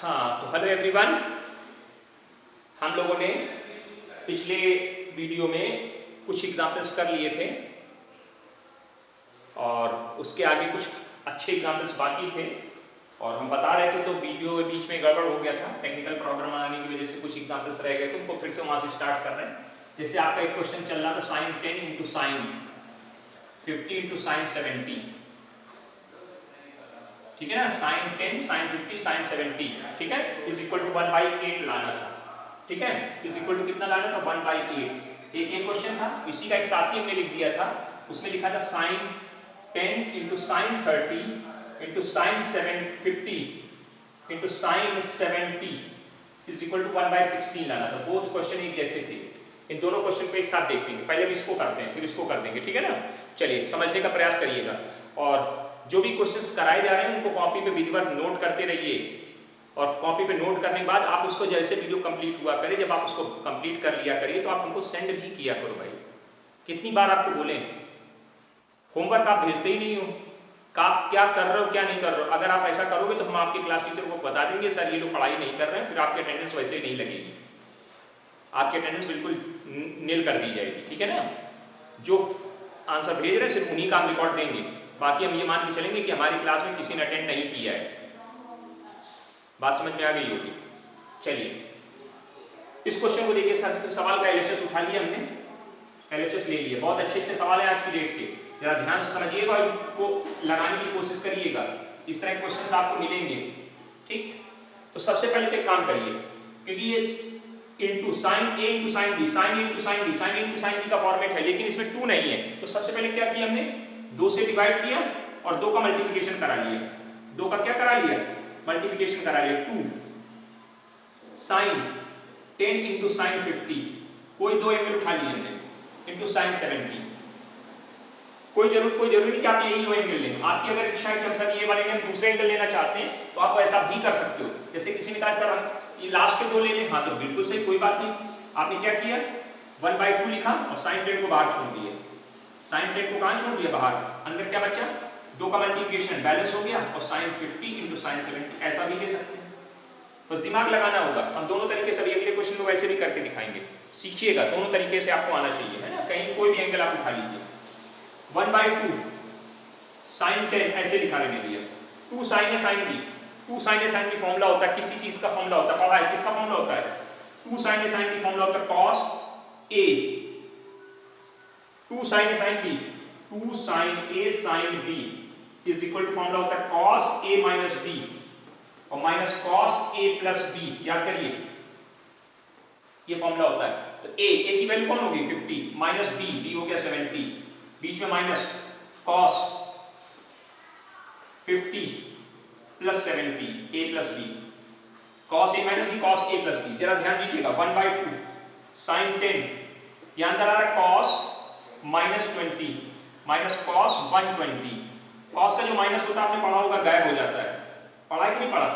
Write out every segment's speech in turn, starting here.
हाँ, तो hello everyone. हम लोगों ने पिछले वीडियो में कुछ एग्जाम्पल्स कर लिए थे और उसके आगे कुछ अच्छे एग्जाम्पल्स बाकी थे और हम बता रहे थे, तो वीडियो के बीच में गड़बड़ हो गया था। टेक्निकल प्रॉब्लम आने की वजह से कुछ एग्जाम्पल्स रह गए थे, उनको फिर से वहाँ से स्टार्ट कर रहे हैं। जैसे आपका एक क्वेश्चन चल रहा था, sine 10 into sine 50 into sine 70, ठीक है ना। साइन 10 साइन 50 साइन 70, ठीक है, इज इक्वल टू 1/8 लाना था, ठीक है। इज इक्वल टू कितना लाना था, 1/8। एक क्वेश्चन था, इसी का एक साथी हमने लिख दिया था, उसमें लिखा था sine 10 into sine 30 into sine 750 into sine 70 is equal to 1/16 लाना था। बोथ क्वेश्चन एक जैसे थे। इन दोनों क्वेश्चन को एक साथ देखते हैं। पहले हम इसको करते हैं, फिर इसको कर देंगे, ठीक है ना। चलिए समझने का प्रयास करिएगा और जो भी क्वेश्चंस कराए जा रहे हैं उनको कॉपी पे विधिवत नोट करते रहिए और कॉपी पे नोट करने के बाद आप उसको जैसे वीडियो कंप्लीट हुआ करिए, जब आप उसको कंप्लीट कर लिया करिए तो आप हमको सेंड भी किया करो भाई। कितनी बार आपको बोले, होमवर्क आप भेजते ही नहीं हो, आप क्या कर रहे हो क्या नहीं कर रहे हो। अगर आप ऐसा करोगे तो हम आपके क्लास टीचर को बता देंगे, सर ये लोग पढ़ाई नहीं कर रहे हैं, फिर आपकी अटेंडेंस वैसे ही नहीं लगेगी, आपकी अटेंडेंस बिल्कुल नील कर दी जाएगी, ठीक है ना। जो आंसर भेज रहे हैं सिर्फ उन्हीं का हम रिकॉर्ड देंगे, बाकी हम ये मान के चलेंगे कि हमारी क्लास में किसी ने अटेंड नहीं किया है। बात समझ में आ गई होगी। चलिए इस क्वेश्चन को देखिए, सवाल का एलएचएस उठा लिया हमने, एलएचएस ले लिया। बहुत अच्छे अच्छे सवाल हैं आज की डेट के, जरा ध्यान से समझिएगा और इनको लगाने की कोशिश करिएगा। इस तरह के क्वेश्चन आपको मिलेंगे, ठीक। तो सबसे पहले तो एक काम करिए, क्योंकि ये इंटू साइन ए इंटू साइन बी, साइन ए इंटू साइन बी, साइन ए इंटू साइन बी का फॉर्मेट है, लेकिन इसमें 2 नहीं है। तो सबसे पहले क्या किया हमने, 2 से डिवाइड किया और 2 का मल्टीप्लिकेशन करा लिया। 2 का क्या करा लिया, मल्टीप्लिकेशन करा लिया। 2 साइन 10 इंटू साइन 50, कोई 2 एंगल उठा लिए हमने, इंटू साइन 70। कोई जरूरी नहीं कि आप यही 2 एंगल लें। आपकी अगर इच्छा है कि हम सब ये वाले एंगल दूसरे एंगल लेना चाहते हैं तो आप ऐसा भी कर सकते हो। जैसे किसी ने कहा सर हम ये लास्ट के 2 ले लें, हाँ तो बिल्कुल सही, कोई बात नहीं। आपने क्या किया, 1/2 लिखा और साइन 10 को बाहर छोड़ दिया। साइन 10 को कहां छोड़ दिया, बाहर। अंदर क्या बचा, 2 का मल्टीप्लिकेशन बैलेंस हो गया और साइन 50 इंटू साइन 70, ऐसा भी ले सकते हैं। बस दिमाग लगाना होगा। हम दोनों तरीके से अगले क्वेश्चन को वैसे भी करके दिखाएंगे, सीखिएगा। दोनों तरीके से आपको आना चाहिए, है ना। कहीं कोई भी एंगल आप उठा लीजिए। 1/2 साइन 10 ऐसे लिखा लेने दिया। 2 sine A sine B, 2 sine A sine B formula होता है, किसी चीज का फॉर्मूला होता है, पढ़ा है, किसका फॉर्मूला होता है, 2 sine A sine B formula होता है cos a। 2 sine A sine B, 2 sine A sine B is equal to formula होता है cos a माइनस b और minus cos a plus b। याद करिए, ये फॉर्मूला होता है। तो a की वैल्यू कौन होगी 50 माइनस b हो गया 70, बीच में minus cos 50 plus 70 a plus b, cos a minus b cos a plus b। जरा ध्यान दीजिएगा, 1/2 साइन 10, यहां अंदर आ रहा है cos minus 20 minus cos 120। cos का जो माइनस होता है आपने पढ़ा होगा, गायब हो जाता है, पढ़ा है कि नहीं पढ़ा।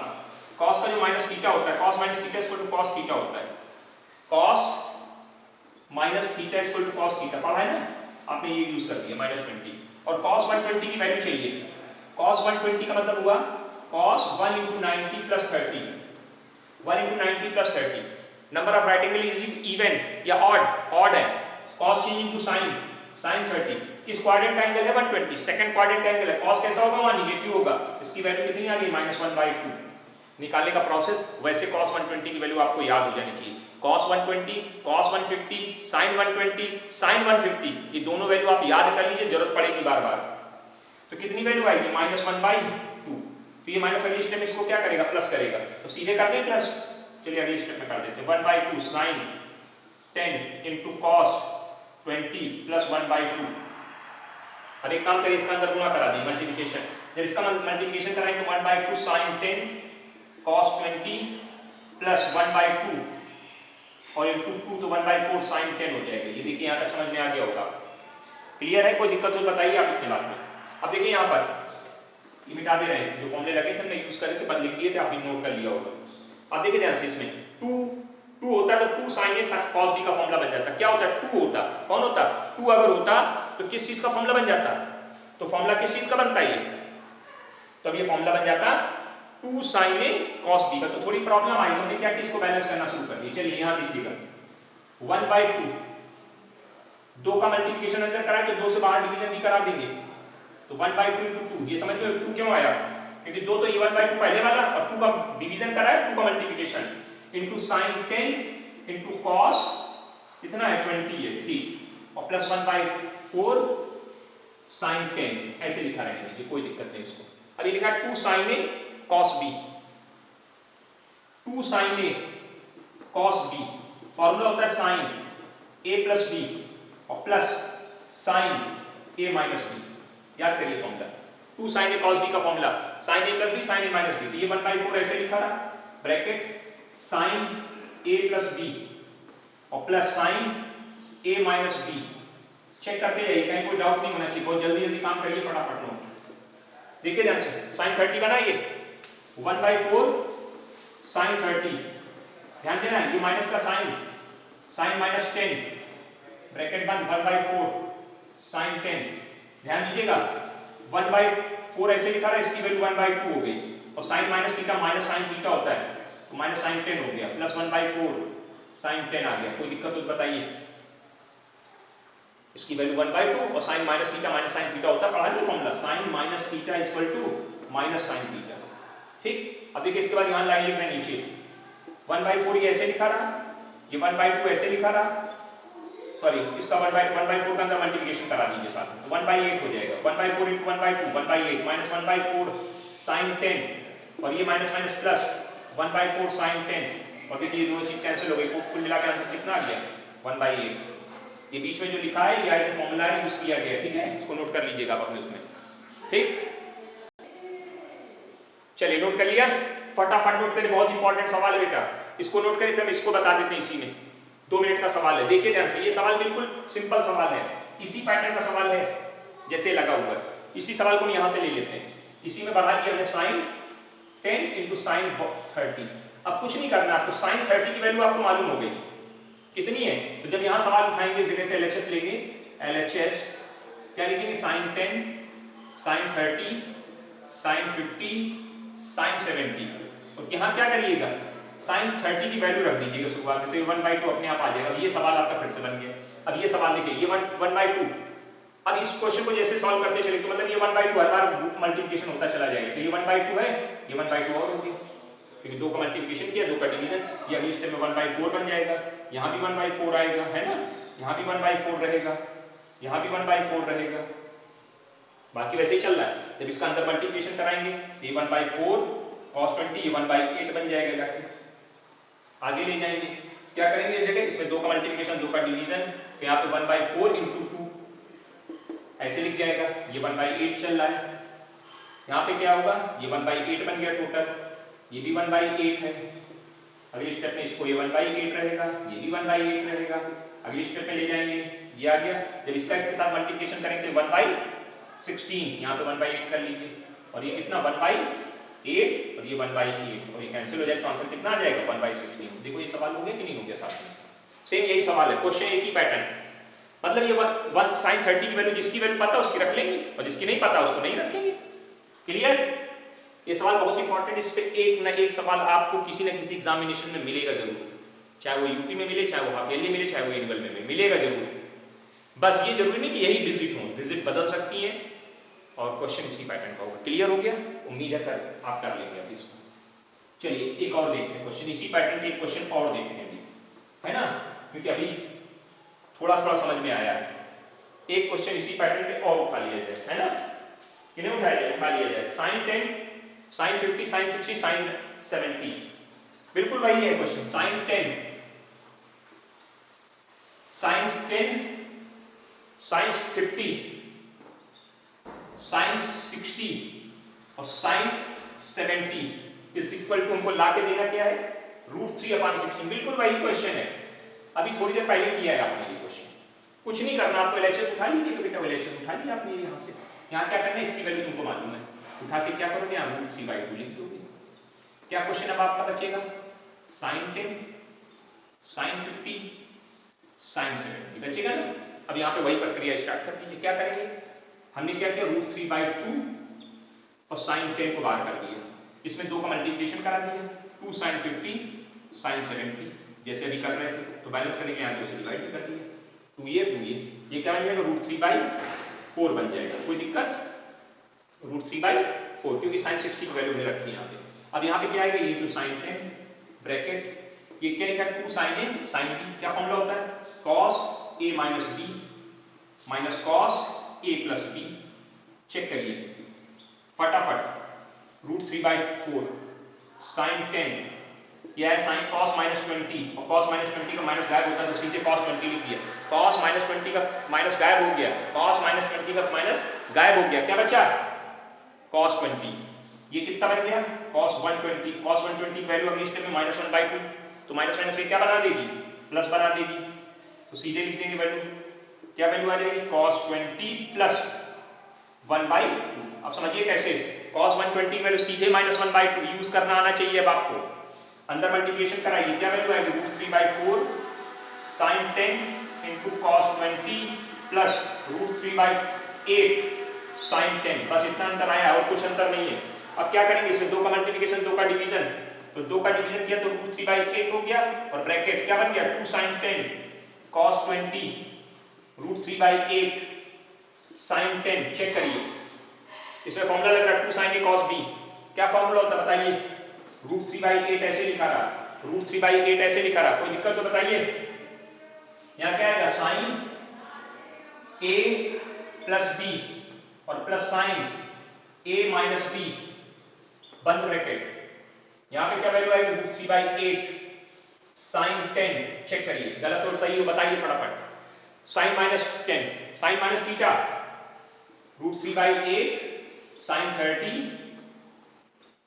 cos का जो माइनस थीटा होता है, cos minus theta equal to cos theta होता है, cos minus theta equal to cos theta, पढ़ा है ना आपने, ये यूज कर दिया -20। और cos 120 की वैल्यू चाहिए। cos 120 का मतलब हुआ cos 1 into 90 plus 30, 1 into 90 plus 30। Number of right angle is even या ऑड है। cos change into sin, sin 30। किस क्वाड्रेंट का एंगल है, 120, सेकंड क्वाड्रेंट का एंगल है। cos कैसा होगा, वहां नेगेटिव होगा। इसकी वैल्यू कितनी आ गई, -1/2। निकालने का प्रोसेस वैसे cos 120 की वैल्यू आपको याद हो जानी चाहिए। cos 120, cos 150, sin 120, sin 150, ये दोनों वैल्यू आप याद कर लीजिए, जरूरत पड़ेगी बार बार। तो कितनी वैल्यू आएगी, -1/2। तो ये माइनस अगले स्टेप में इसको क्या करेगा, प्लस करेगा। तो सीधे कर दें प्लस, चलिए अगले स्टेप में कर देते हैं। 1/2 sin 10 इंटू cos 20 प्लस 1/2। अब एक काम करिए, इसका अंदर गुणा करा दी, मल्टीप्लिकेशन। जब इसका मल्टीप्लिकेशन कराएंगे तो 1/2 sin 10 cos 20 प्लस 1/2 और इंटू 2 तो 1/4 sin 10 हो जाएगा। ये देखिए यहाँ तक समझ में आ गया होगा, क्लियर है। कोई दिक्कत हो बताइए आप इतने बात में। अब देखिए यहाँ पर ये मिटा दे रहे हैं, जो फॉर्मूले लगे थे हमने यूज करे थे, बस लिख दिए थे, आप भी नोट कर लिया होगा। अब देखिए ध्यान से, इसमें 2 होता तो 2 sin a cos b का फॉर्मूला बन जाता। क्या होता है, 2 होता, कौन होता, 2 अगर होता तो किस चीज का फॉर्मूला बन जाता, तो फॉर्मूला किस चीज का बनता है ये, तो अब ये फॉर्मूला बन जाता 2 sin A cos B का। तो थोड़ी प्रॉब्लम आई तो हमने क्या किया, इसको बैलेंस करना शुरू कर दिया। चलिए यहाँ देखिएगा 1/2, 2 का मल्टीप्लिकेशन अंदर कराए तो 2 से बाहर डिवीजन भी करा देंगे, तो 1/2 × 2। ये समझ में 2 क्यों आया, क्योंकि 2 तो ये 1/2 पहले वाला और 2 का डिवीजन कराया, 2 का multiplication into sin 10 into cos कितना है 20 है, ठीक, और प्लस 1/4 sin 10 ऐसे लिखा रहने दीजिए, कोई दिक्कत नहीं इसको। अब ये लिखा है 2 sin A cos B, 2 sin A cos B, formula होता है sin A प्लस B और plus sin A minus B, याद करिए formula 2 sin A cos B का formula sin A plus B sin A minus B। तो ये 1/4 ऐसे लिखा रहा, bracket sin A plus B और plus sin A minus B। Check करते जाइए, कहीं कोई डाउट नहीं होना चाहिए, बहुत जल्दी जल्दी काम करिए फटाफट लो। देखिए ध्यान से sin 30 का ना ये 1/4 sin 30, ध्यान देना ये माइनस का sin माइनस 10 ब्रैकेट बंद 1/4 sin 10, ध्यान दीजिएगा 1/4 ऐसे लिखा है, इसकी वैल्यू 1/2 हो गई, और sin minus theta minus sin theta होता है तो माइनस sin 10 हो गया, प्लस 1/4 sin 10 आ गया। कोई दिक्कत तो बताइए, इसकी वैल्यू 1/2 और sin minus theta minus sin theta होता है, पढ़ा नहीं formula, sin minus theta equal to minus sin theta, ठीक। अब देखिए इसके बाद यहाँ लाइन लिख रहे हैं नीचे 1/4 ये ऐसे लिखा रहा, ये 1/2 ऐसे लिखा रहा, सॉरी इसका 1/4 का अंदर मल्टीप्लिकेशन करा दीजिए साथ में, तो 1/8 हो जाएगा, 1/4 × 1/2 1/8 माइनस 1/4 sin 10 और ये माइनस माइनस प्लस 1/4 sin 10, और देखिए ये दोनों चीज कैंसिल हो गई, कुल मिलाकर आंसर कितना आ गया 1/8। ये बीच में जो लिखा है ये जो फॉर्मूला है यूज किया गया, ठीक है, इसको नोट कर लीजिएगा आप अपने उसमें, ठीक। चलिए नोट कर लिया, फटाफट नोट करिए, बहुत इंपॉर्टेंट सवाल है बेटा, इसको नोट करिए, फिर हम इसको बता देते हैं इसी में, 2 मिनट का सवाल है। देखिए ध्यान से, ये सवाल बिल्कुल सिंपल सवाल है, इसी पैटर्न का सवाल है जैसे लगा हुआ है, इसी सवाल को हम यहाँ से ले लेते हैं, इसी में बढ़ा दिया हमने sin 10 इनटू sin 30। अब कुछ नहीं करना आपको, sin 30 की वैल्यू आपको मालूम हो गई कितनी है, तो जब यहाँ सवाल उठाएंगे जगह से LHS लेंगे, LHS क्या लिखेंगे sin 10 sin 30 sin 50 sin 70, और यहाँ क्या करिएगा sin 30 की वैल्यू रख दीजिएगा शुरुआत में, तो ये 1/2 अपने आप आ जाएगा। अब ये सवाल आपका फिर से बन गया, अब ये सवाल देखिए ये 1/2, अब इस क्वेश्चन को जैसे सॉल्व करते चले तो मतलब ये 1/2 हर बार मल्टीप्लिकेशन होता चला जाएगा, तो ये 1/2 है, ये 1/2 और हो गया, क्योंकि 2 का मल्टीप्लिकेशन किया 2 का डिवीजन, ये अगली स्टेप में 1/4 बन जाएगा, यहाँ भी 1/4 आएगा, है ना, यहाँ भी 1/4 रहेगा, यहाँ भी 1/4 रहेगा, बाकी वैसे ही चल रहा है। जब इसका अंदर मल्टीप्लिकेशन कराएंगे ये 1/4 cos 20 ये 1/8 बन जाएगा, जाके आगे ले जाएंगे, क्या करेंगे इस जगह, इसमें 2 का मल्टीप्लिकेशन 2 का डिवीजन, तो यहाँ पे 1/4 × 2 ऐसे लिख जाएगा, ये 1/8 चल रहा है, यहाँ पे क्या होगा ये 1/8 बन गया टोटल, ये भी 1/8 है, अगली स्टेप में इसको ये 1/8 रहेगा, ये भी 1/8 रहेगा, अगली स्टेप में ले जाएंगे, ये आ गया, जब इसका इसके साथ मल्टीप्लिकेशन करेंगे 1/16, यहाँ पे 1/8 कर लीजिए, और ये कितना 1/8 और ये 1/8, और ये कैंसिल हो जाएगा, तो आंसर कितना आ जाएगा 1/16। देखो ये सवाल हो गया कि नहीं हो गया, साथ में सेम यही सवाल है, क्वेश्चन एक ही पैटर्न, मतलब ये 1 sin 30 की वैल्यू जिसकी वैल्यू पता उसकी रख लेंगे और जिसकी नहीं पता उसको नहीं रखेंगे, क्लियर। ये सवाल बहुत इंपॉर्टेंट, इस पे एक ना एक सवाल आपको किसी न किसी एग्जामिनेशन में मिलेगा जरूर, चाहे वो यूपी में मिले, चाहे वो हाफ ईयरली मिले, चाहे वो एनुअल में मिलेगा जरूर। बस ये जरूरी नहीं कि यही डिजिट हो, डिजिट बदल सकती है और क्वेश्चन इसी पैटर्न का होगा। क्लियर हो गया, उम्मीद है कर आप कर लेंगे अभी इसको। चलिए एक और देखते हैं क्वेश्चन, इसी पैटर्न के एक क्वेश्चन और देखते हैं अभी, है ना, क्योंकि अभी थोड़ा थोड़ा समझ में आया है। एक क्वेश्चन इसी पैटर्न पे और उठा लिया जाए, है ना, किन्हें उठाया जाए, उठा लिया जाए, sin 10 sin 50 sin 60 sin 70, बिल्कुल वही है क्वेश्चन, sin 10 sin 50 sin 60 और sin 70 इज इक्वल टू, हमको ला के देना क्या है √3/16, बिल्कुल वही क्वेश्चन है, अभी थोड़ी देर पहले किया है आपने ये क्वेश्चन। कुछ नहीं करना आपको, LHS उठा लीजिए बेटा, LHS उठा लिया आपने यहाँ से, यहाँ क्या करना है इसकी वैल्यू तुमको मालूम है, उठा के क्या करोगे यहाँ √3/2 लिख दोगे। क्या क्वेश्चन अब आपका बचेगा, sin 10 sin 50 sin 70 बचेगा ना। अब यहाँ पे वही प्रक्रिया स्टार्ट कर दीजिए, क्या करेंगे, हमने क्या किया √3/2 और sin 10 को बाहर कर दिया, इसमें 2 का मल्टीप्लिकेशन करा दिया, 2 sin 50 sin 70 जैसे अभी कर रहे थे, तो बैलेंस करने के लिए यहाँ 2 से डिवाइड भी कर दिया, 2a ये क्या बन जाएगा √3/4 बन जाएगा। कोई दिक्कत? √3/4 क्योंकि sin 60 की वैल्यू हमने रखी है यहाँ पे। अब यहाँ पे क्या आएगा, ये टू sin 10 ब्रैकेट, ये क्या लिखा है 2 sin a sin b, क्या फॉर्मूला होता है cos a minus b minus cos a plus b। Check करिए फटाफट, √3/4 sin 10 यह है sin cos -20 और cos -20 का माइनस गायब होता है तो सीधे cos 20 लिख दिया, cos -20 का माइनस गायब हो गया, cos -20 का माइनस गायब हो गया, क्या बचा cos 20। ये कितना बन गया cos 120, cos 120 की वैल्यू अगले स्टेप में -1/2, तो माइनस माइनस ये क्या बना देगी प्लस बना देगी, तो सीधे लिख देंगे वैल्यू, क्या वैल्यू आ जाएगी cos 20 प्लस 1/2। अब समझिए कैसे, cos 120 की वैल्यू सीधे -1/2 यूज करना आना चाहिए। अब आपको अंदर मल्टीप्लिकेशन कराइए, क्या वैल्यू आएगी √3/4 sin 10 into cos 20 plus √3/8 sin 10, बस इतना अंतर आया और कुछ अंतर नहीं है। अब क्या करेंगे, इसमें 2 का मल्टीप्लिकेशन 2 का डिवीजन, तो 2 का डिवीजन किया तो √3/8 हो गया और ब्रैकेट क्या बन गया 2 sin 10 cos 20 √3/8 sin 10। चेक करिए इसमें फॉर्मूला लग रहा है 2 sin a cos b, क्या फॉर्मूला होता है बताइए, √3/8 ऐसे लिखा रहा, √3/8 ऐसे लिखा रहा, कोई दिक्कत तो बताइए। यहाँ क्या आएगा sin a प्लस b और plus sin a minus b बंद ब्रैकेट, यहाँ पे क्या वैल्यू आएगी √3/8 sin 10। चेक करिए गलत और सही हो बताइए फटाफट, sin -10 sin minus theta √3/8 sin 30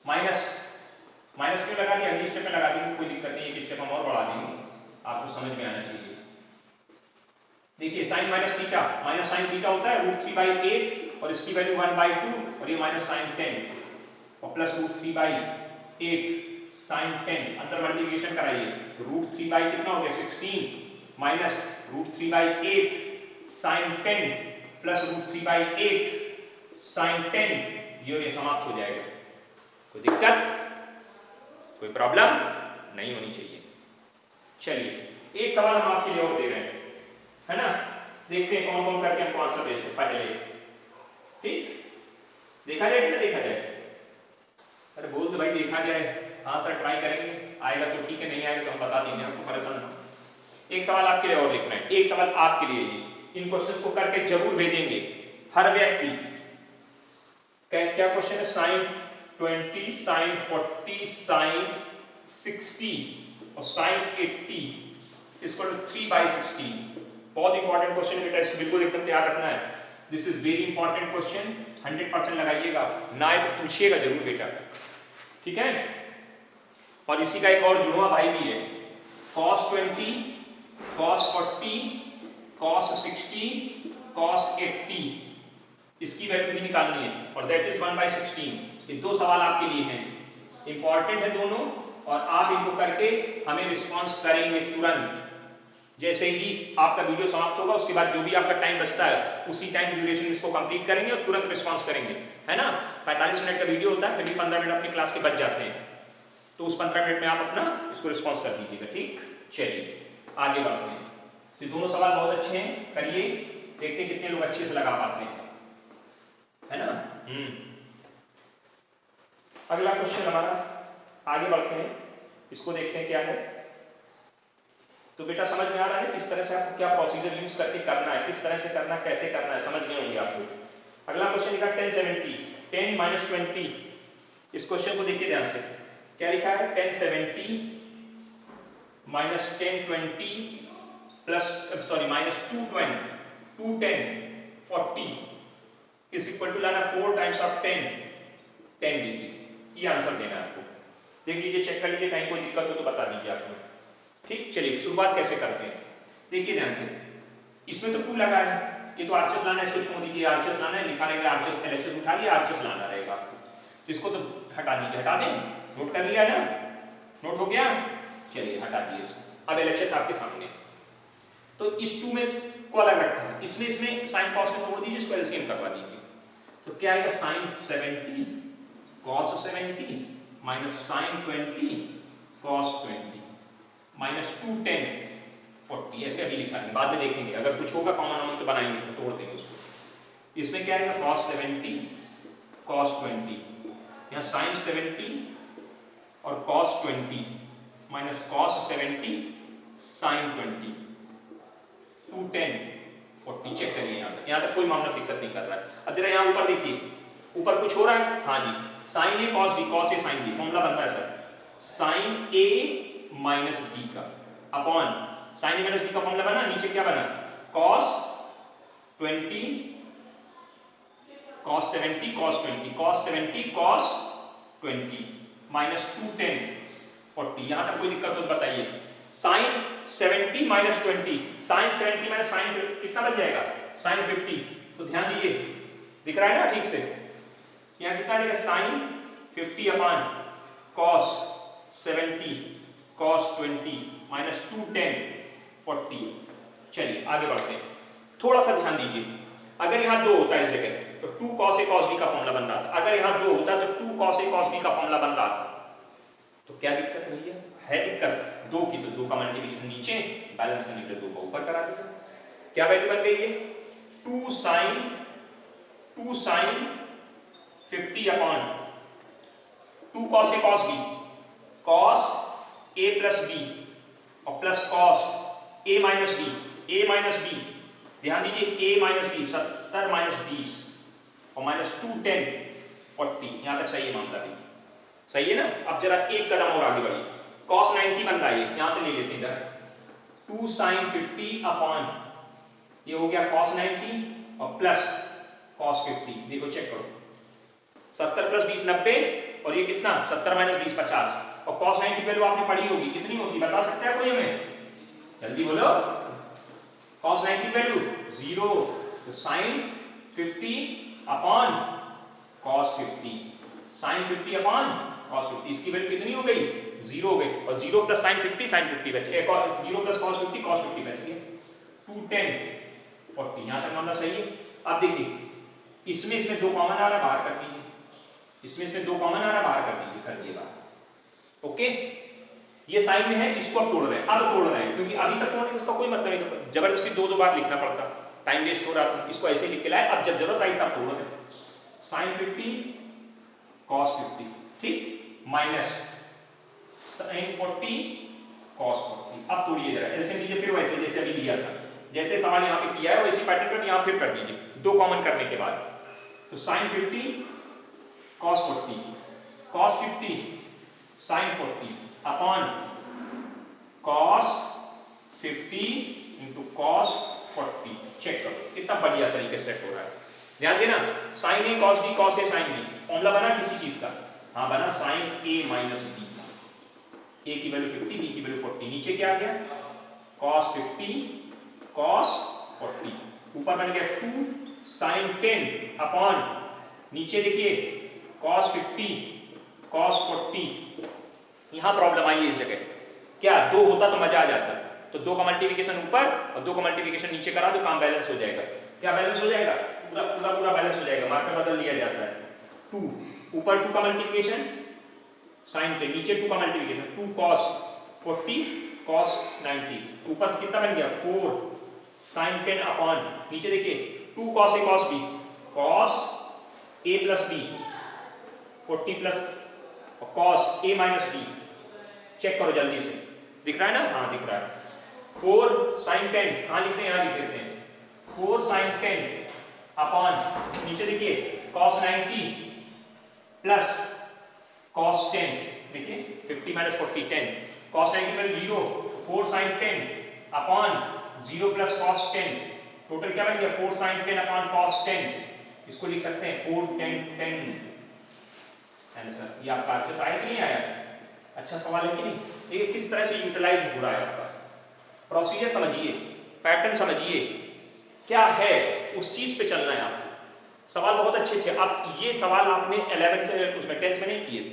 minus minus क्यों लगा दिया, अगले स्टेप में लगा देंगे, कोई दिक्कत नहीं, एक स्टेप हम और बढ़ा देंगे, आपको समझ में आना चाहिए। देखिए sin minus theta minus sin theta होता है √3/8 और इसकी वैल्यू 1/2 और ये माइनस sin 10 और प्लस √3/8 sin 10, अंदर मल्टीप्लिकेशन कराइए, √3/ कितना हो गया 16 माइनस √3/8 sin 10 प्लस √3/8 sin 10, ये समाप्त हो जाएगा। कोई दिक्कत, कोई प्रॉब्लम नहीं होनी चाहिए। चलिए एक सवाल हम आपके लिए और दे रहे हैं, है ना, देखते हैं कौन कौन करके हमको आंसर भेजते पहले, ठीक, देखा जाए कि ना देखा जाए, अरे बोल दो भाई देखा जाए, हाँ सर ट्राई करेंगे, आएगा तो ठीक है, नहीं आएगा तो हम बता देंगे, आपको परेशान ना। एक सवाल आपके लिए और लिखना है, एक सवाल आपके लिए ही, इन क्वेश्चंस को करके जरूर भेजेंगे हर व्यक्ति। क्या क्वेश्चन है, sin 20 sin 40 sin 60 और sin 80 इक्वल टू 3/16। बहुत इंपॉर्टेंट क्वेश्चन है बेटा, इसको बिल्कुल एकदम तैयार रखना है, this is very important question, 100% लगाइएगा, ना आए तो पूछिएगा जरूर बेटा, ठीक है। और इसी का एक और जुड़वा भाई भी है, cos 20 cos 40 cos 60 cos 80, इसकी वैल्यू भी निकालनी है और दैट इज 1/16। ये 2 सवाल आपके लिए हैं, इंपॉर्टेंट है दोनों, और आप इनको करके हमें रिस्पॉन्स करेंगे तुरंत, जैसे ही आपका वीडियो समाप्त होगा उसके बाद जो भी आपका टाइम बचता है उसी टाइम ड्यूरेशन इसको कंप्लीट करेंगे और तुरंत रिस्पॉन्स करेंगे, है ना। 45 मिनट का वीडियो होता है, फिर भी 15 मिनट अपनी क्लास के बच जाते हैं, तो उस 15 मिनट में आप अपना इसको रिस्पॉन्स कर दीजिएगा, ठीक। चलिए आगे बढ़ते हैं, तो दोनों सवाल बहुत अच्छे हैं, करिए, देखते हैं कितने लोग अच्छे से लगा पाते हैं, है ना। अगला क्वेश्चन हमारा, आगे बढ़ते हैं, इसको देखते हैं क्या है। तो बेटा समझ में आ रहा है किस तरह से आपको क्या प्रोसीजर यूज करके करना है, किस तरह से करना है, कैसे करना है, समझ गए होंगे आपको। अगला क्वेश्चन लिखा 1070 10 - 20, इस क्वेश्चन को देखिए ध्यान से, क्या लिखा है 1070 - 1020 प्लस -210 40 इज इक्वल टू लाना 4 टाइम्स ऑफ 10 डिग्री, ये आंसर देना है आपको। देख लीजिए, चेक कर लीजिए, कहीं कोई दिक्कत हो तो बता दीजिए आपको, ठीक। चलिए शुरुआत कैसे करते हैं, देखिए ध्यान से, इसमें तो 2 लगा है, ये तो आरचेस लाना है, इसको छोड़ दीजिए, आरचेस लाना है, लिखा रहेगा आरचेस एलएचएस उठा लिया, आरचेस लाना रहेगा आपको, तो इसको तो हटा दीजिए, हटा दें, नोट कर लिया ना, नोट हो गया, चलिए हटा दिए इसको। अब एलएचएस आपके सामने, तो इस 2 में को अलग रखा है, इसमें साइन कॉस में तोड़ दीजिए, इसको एलसीएम करवा दीजिए, तो क्या आएगा sin 70 cos 70 minus sine 20 cos 20 minus 2 10 40। ऐसे अभी लिखा है, बाद में देखेंगे अगर कुछ होगा कॉमन अमाउंट तो बनाएंगे, तो तोड़ देंगे उसको। इसमें क्या आएगा कॉस 70 कॉस 20, यहाँ साइन 70 और cos 20 minus cos 70 sine 20 2 10 40। Check करिए यहाँ तक कोई मामला दिक्कत नहीं कर रहा है। अब जरा यहाँ ऊपर देखिए, ऊपर कुछ हो रहा है, हाँ जी, sign A cos B, cos A sine B, formula बनता है सर साइन ए माइनस बी का अपॉन साइन ए माइनस बी का फॉर्मूला बना, नीचे क्या बना cos 20 cos 70 cos 20 cos 70 cos 20 minus 2 10 40। यहां तक कोई दिक्कत हो तो बताइए। Sine 70 minus 20, sine 70 minus sine कितना बन जाएगा साइन 50। तो ध्यान दीजिए, दिख रहा है ना ठीक से, यहाँ कितना आ जाएगा sine 50 upon cos 70 cos 20 minus 2 10 40। चलिए आगे बढ़ते हैं, थोड़ा सा ध्यान दीजिए। अगर यहाँ 2 होता है इस जगह तो 2 cos a cos b का फॉर्मूला बन रहा था, अगर यहाँ 2 होता तो 2 cos a cos b का फॉर्मूला बन रहा था। तो क्या दिक्कत है भैया, है दिक्कत 2 की, तो 2 का मल्टीप्लिकेशन नीचे, बैलेंस करने के लिए 2 को ऊपर करा दिया। क्या वैल्यू बन गई है 2 sin 50 upon 2 cos a cos b cos a plus b और plus cos a minus b, ध्यान दीजिए a माइनस b 70 माइनस 20 और माइनस 2 10 40। यहां तक सही है मामला भी, सही है ना। अब जरा एक कदम और आगे बढ़िए, cos 90 बन रहा है, यहां से ले लेते हैं इधर 2 sin 50 अपॉन ये हो गया cos 90 और प्लस cos 50। देखो चेक करो 70 प्लस 20 90 और ये कितना 70 माइनस 20 50। और cos 90 वैल्यू आपने पढ़ी होगी, कितनी होती बता सकते हैं कोई हमें, जल्दी बोलो। cos 90 वैल्यू 0, तो sin 50 upon cos 50, sin 50 upon cos 50, इसकी वैल्यू कितनी हो गई 0 हो गई। और 0 प्लस sin 50 sin 50 बच गया, 0 प्लस cos 50 cos 50 बच गया 2 10 40। यहां तक मामला सही है। अब देखिए इसमें 2 कॉमन आ रहा है, बाहर कर दीजिए, इसमें 2 कॉमन आ रहा है, बाहर कर दीजिए, कर दिए बाहर। ओके, ये साइड में है, इसको अब तोड़ रहे हैं, अब तोड़ रहे हैं, क्योंकि अभी तक तोड़ने इसका कोई मतलब नहीं था, जबरदस्ती 2 बार लिखना पड़ता, टाइम वेस्ट हो रहा था, इसको ऐसे लिख के लाए। अब जब जरूरत आई तब तोड़ रहे हैं, sin 50 cos 50 ठीक माइनस sin 40 cos 40। अब तोड़िए जरा, एलसीएम लीजिए फिर वैसे जैसे अभी लिया था, जैसे सवाल यहाँ पे किया है वैसी पैटर्न पर यहाँ फिर कर दीजिए 2 कॉमन करने के बाद। तो sin 50 cos 40 cos 50 sin 40 upon cos 50 into cos 40। Check करो कितना बढ़िया तरीके से सेट हो रहा है, ध्यान देना। sin a cos b cos a sin b, formula बना किसी चीज का, हाँ बना sin a minus b, a की वैल्यू 50 b की वैल्यू 40, नीचे क्या आ गया cos 50 cos 40, ऊपर बन गया 2 sin 10 अपॉन नीचे देखिए cos 50 cos 40। यहां प्रॉब्लम आई है इस जगह, क्या 2 होता तो मजा आ जाता, तो 2 का मल्टीप्लिकेशन ऊपर और 2 का मल्टीप्लिकेशन नीचे करा तो काम बैलेंस हो जाएगा। क्या बैलेंस हो जाएगा, पूरा बैलेंस हो जाएगा, मार्कर बदल लिया जाता है। 2 ऊपर 2 का मल्टीप्लिकेशन sin पे, नीचे 2 का मल्टीप्लिकेशन 2 cos 40 cos 90, ऊपर कितना बन गया 4 sin 10 अपॉन नीचे देखिए 2 cos a cos b cos a plus b 40 plus cos a minus b। Check करो जल्दी से, दिख रहा है ना, हाँ दिख रहा है। 4 sin 10, हाँ लिखते हैं, यहाँ लिख देते हैं 4 sin 10 अपॉन नीचे देखिए cos 90 प्लस cos 10, देखिए 50 माइनस 40 10, cos 90 पर 0, 4 sin 10 upon 0 plus cos 10, total क्या बन गया 4 sin 10 अपॉन cos 10, इसको लिख सकते हैं 4 10 10 आंसर। ये आपका आंसर आया कि नहीं आया, अच्छा सवाल है कि नहीं। देखिए किस तरह से यूटिलाइज हो रहा है आपका प्रोसीजर, समझिए पैटर्न, समझिए क्या है उस चीज पे चलना है आपको। सवाल बहुत अच्छे आप ये सवाल आपने 11th उसमें 10th में नहीं किए थे,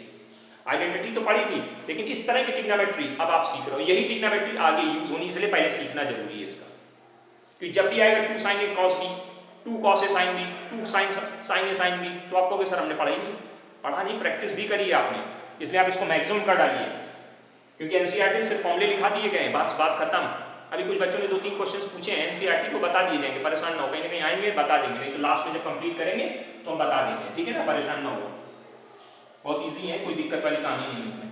आइडेंटिटी तो पढ़ी थी, लेकिन इस तरह की ट्रिग्नोमेट्री अब आप सीख रहे हो, यही ट्रिग्नोमेट्री आगे यूज होनी, इसलिए पहले सीखना जरूरी है इसका। कि जब भी आएगा 2 sin a cos b 2 cos a sin b 2 sin a sin b, तो आपको सर हमने पढ़ा ही नहीं, पढ़ा नहीं, प्रैक्टिस भी करी है आपने, इसलिए आप इसको मैक्सिमम कर डालिए, क्योंकि एनसीईआरटी में सिर्फ फॉर्मूले लिखा दिए गए हैं, बात खत्म। अभी कुछ बच्चों ने 2-3 क्वेश्चंस पूछे हैं, एनसीईआरटी को बता दिए जाएंगे, परेशान ना हो, कहीं ना कहीं आएंगे बता देंगे, नहीं तो लास्ट में जब कंप्लीट करेंगे तो हम बता देंगे, ठीक है ना, परेशान ना हो। बहुत ईजी है, कोई दिक्कत वाली कहानी नहीं है।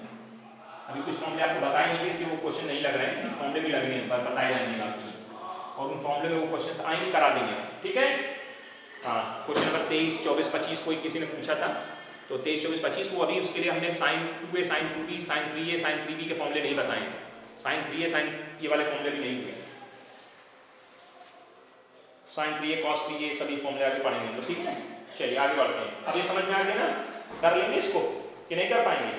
अभी कुछ फॉर्मूले आपको बताए नहीं, इसलिए वो क्वेश्चन नहीं लग रहे हैं, फॉर्मूले भी लगने हैं, बताए जाएंगे बाकी, और उन फॉर्मूले में वो क्वेश्चन आएंगे, करा देंगे, ठीक है। हाँ, क्वेश्चन नंबर 23, 24, 25 कोई किसी ने पूछा था, तो 23, 24, 25 वो अभी उसके लिए हमने sin 2a, sin 2b, sin 3a, sin 3b के फॉर्मूले नहीं बताए, sin 3a, sin ये वाले फॉर्मूले भी नहीं हुए, sin 3a, cos 3a सभी फॉर्मूले आगे पढ़ेंगे, तो ठीक है। चलिए आगे बढ़ते हैं। अब ये समझ में आ गया ना, कर लेंगे इसको कि नहीं कर पाएंगे,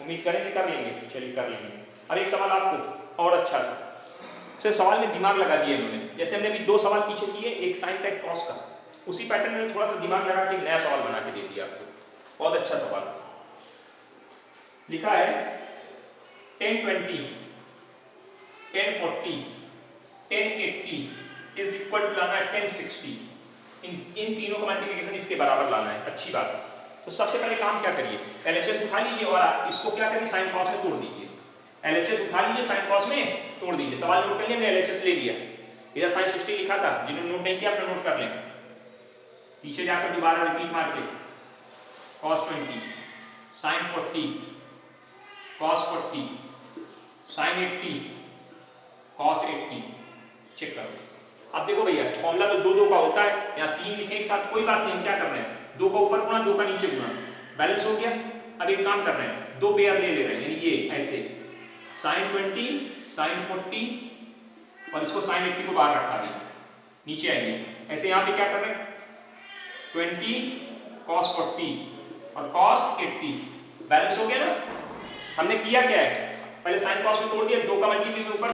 उम्मीद करेंगे कर लेंगे, चलिए कर लेंगे। अब एक सवाल आपको और अच्छा सा, सिर्फ सवाल में दिमाग लगा दिया इन्होंने, जैसे हमने अभी 2 सवाल पीछे किए, एक साइन का एक कॉस का, उसी पैटर्न में थोड़ा सा दिमाग लगा के एक नया सवाल बना के दे दिया आपको, बहुत अच्छा सवाल। लिखा है 1020, 1040, 1080 इज इक्वल टू लाना है 1060, इन तीनों का मल्टीप्लिकेशन इसके बराबर लाना है। अच्छी बात है, तो सबसे पहले काम क्या करिए, एलएचएस उठा लीजिए और इसको क्या करिए, साइन कॉस में तोड़ दीजिए। एलएचएस उठा लीजिए, साइन कॉस में तोड़ दीजिए। सवाल नोट कर लिया, एलएचएस ले लिया, इधर साइन 60 लिखा था, जिन्होंने नोट नहीं किया अपना नोट कर लें, पीछे जाकर दोबारा रिपीट मार के cos 20, sin 40, cos 40, sin 80, cos 80, check करो। अब देखो भैया, फॉर्मूला तो 2 का होता है, यहाँ 3 लिखे एक साथ, कोई बात नहीं, हम क्या कर रहे हैं, 2 का ऊपर गुणा, 2 का नीचे गुणा, बैलेंस हो गया। अब एक काम कर रहे हैं, 2 पेयर ले रहे हैं, यानी ये ऐसे sin 20, sin 40 और इसको sin 80 को बाहर रखा दिया, नीचे आएंगे। ऐसे यहाँ पे क्या कर रहे हैं, 20 cos 40 और cos 80, बैलेंस हो गया ना। हमने किया क्या है, पहले sin cos में तोड़ दिया, 2 का मल्टीप्लिकेशन ऊपर